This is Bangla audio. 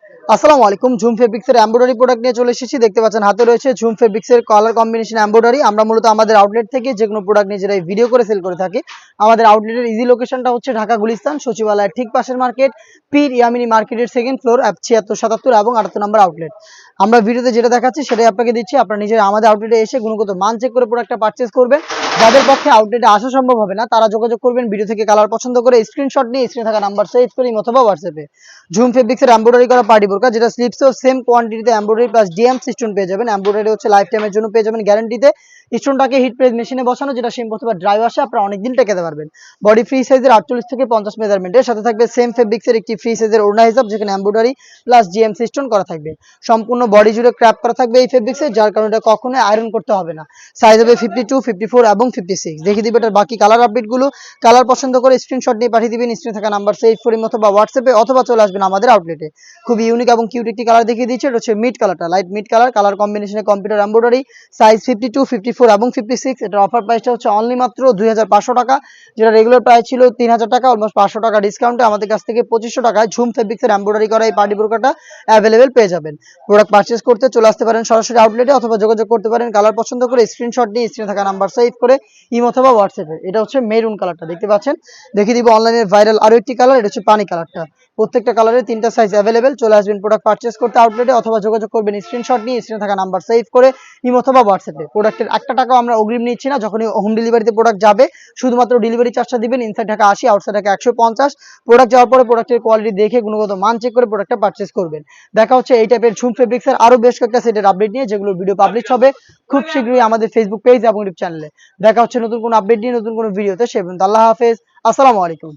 আসসালামু আলাইকুম। ঝুম ফেব্রিক্সের এমব্রয়ডারি প্রোডাক্ট নিয়ে চলে এসেছি। দেখতে পাচ্ছেন হাতে রয়েছে ঝুম ফেব্রিক্সের কালার কম্বিনেশন এমব্রয়ডারি। আমরা মূলত আমাদের আউটলেট থেকে যে কোনো প্রোডাক্ট নিজেরাই ভিডিও করে সেল করে থাকি। আমাদের আউটলেটের ইজি লোকেশনটা হচ্ছে ঢাকা গুলিস্তান সচিবালয়ের ঠিক পাশের মার্কেট, পীর ইয়ামিনী মার্কেটের সেকেন্ড ফ্লোর, 76, 77 এবং 78 নম্বর আউটলেট। আমরা ভিডিওতে যেটা দেখাচ্ছি সেটাই আপনাকে দিচ্ছি। আপনারা নিজেরা আমাদের আউটলেটে এসে গুণগত মান চেক করে প্রোডাক্টটা পারচেজ করবেন। যাদের পক্ষে আউটলেটে আসা সম্ভব হবে না তারা যোগাযোগ করবেন ভিডিও থেকে কালার পছন্দ করে স্ক্রিনশট নিয়ে স্ক্রিনে থাকা নাম্বার সেভ করে অথবা হোয়াটসঅ্যাপে। ঝুম ফেব্রিক্সের এমব্রয়ডারি করা পার্টি বোরকা, যেটা স্লিপসেও সেম কোয়ান্টিটিতে এমব্রয়ডারি প্লাস ডিএম স্টোন পেয়ে যাবেন। এমব্রয়ডারি হচ্ছে লাইফ টাইমের জন্য পেয়ে যাবেন গ্যারান্টিতে। স্টোনটাকে হিট প্রেস মেশিনে বসানো, যেটা সেম অথবা ড্রাই ওয়াশে আপনারা অনেকদিন টেকাতে পারবেন। বডি ফ্রি সাইজের 48 থেকে 50 মেজারমেন্টের সাথে থাকবে সেম ফেব্রিক্সের একটি ফ্রি সাইজের ওড়না হিসাব, যেখানে এমব্রয়ডারি প্লাস জিএম স্টোন করা থাকবে। সম্পূর্ণ বডি জুড়ে ক্র্যাপ করা থাকবে এই ফেব্রিক্সে, যার কারণে এটা কখনোই আয়রন করতে হবে না। সাইজ হবে 52, 54 এবং 56। দেখিয়ে দিবে এটার বাকি কালার আপডেটগুলো। কালার পছন্দ করে স্ক্রিনশট নিয়ে পাঠিয়ে দিবেন স্ক্রিনে থাকা নাম্বার সেভ করে অথবা হোয়াটসঅ্যাপে, অথবা চলে আসবেন আমাদের আউটলেটে। খুব ইউনিক এবং কিউট একটি কালার দেখিয়ে দিচ্ছে। এটা হচ্ছে মিড কালারটা, লাইট মিড কালার, কালার কম্বিনেশনে কম্পিউটার এমব্রয়ডারি, সাইজ 52, 54 এবং 56। এটার অফার প্রাইসটা হচ্ছে অনলি মাত্র 2500 টাকা, যেটা রেগুলার প্রাইস ছিল 3000 টাকা। অলমোস্ট 500 টাকা ডিসকাউন্টে আমাদের কাছ থেকে 2500 টাকায় ঝুম ফেব্রিক্সের এমব্রয়ডারি করা এই পার্টি বোরকাটা অ্যাভেলেবেল পেয়ে যাবেন। প্রোডাক্ট পারচেজ করতে চলে আসতে পারেন সরাসরি আউটলেটে, অথবা যোগাযোগ করতে পারেন কালার পছন্দ করে স্ক্রিনশট নিয়ে স্ক্রিনে থাকা নাম্বার সেভ করে ইমো অথবা হোয়াটসঅ্যাপে। এটা হচ্ছে মেরুন কালারটা দেখতে পাচ্ছেন। দেখিয়ে দিব অনলাইনের ভাইরাল আরো একটি কালার, এটা হচ্ছে পানি কালারটা। প্রত্যেকটা কালারের 3টা সাইজ অ্যাভেলেবেল। চলে আসবেন প্রোডাক্ট পারচেজ করতে আউটলেটে, অথবা যোগাযোগ করবেন স্ক্রিনশট নিয়ে স্ক্রিনে থাকা নাম্বার সেভ করে ইমো অথবা হোয়াটসঅ্যাপে। প্রোডাক্টের 1 টাকাও আমরা অগ্রিম নিচ্ছি না। যখনই হোম ডেলিভারিতে প্রোডাক্ট যাবে শুধুমাত্র ডেলিভারি চার্জটা দিবেন। Inside Dhaka 80, outside Dhaka 150। Product যাওয়ার পরে প্রোডাক্টের কোয়ালিটি দেখে গুণগত মান চেক করে প্রোডাক্টটা পারচেজ করবেন। দেখা হচ্ছে এই টাইপের ঝুম ফেব্রিক্সের আরো বেশ কয়েকটা সেটের আপডেট নিয়ে, যেগুলো ভিডিও পাবলিশ হবে খুব শীঘ্রই আমাদের ফেসবুক পেজ এবং ইউটিউব চ্যানেলে। দেখা হচ্ছে নতুন কোনো আপডেট নিয়ে নতুন কোনো ভিডিওতে। সে পর্যন্ত আল্লাহ হাফেজ, আসসালামু আলাইকুম।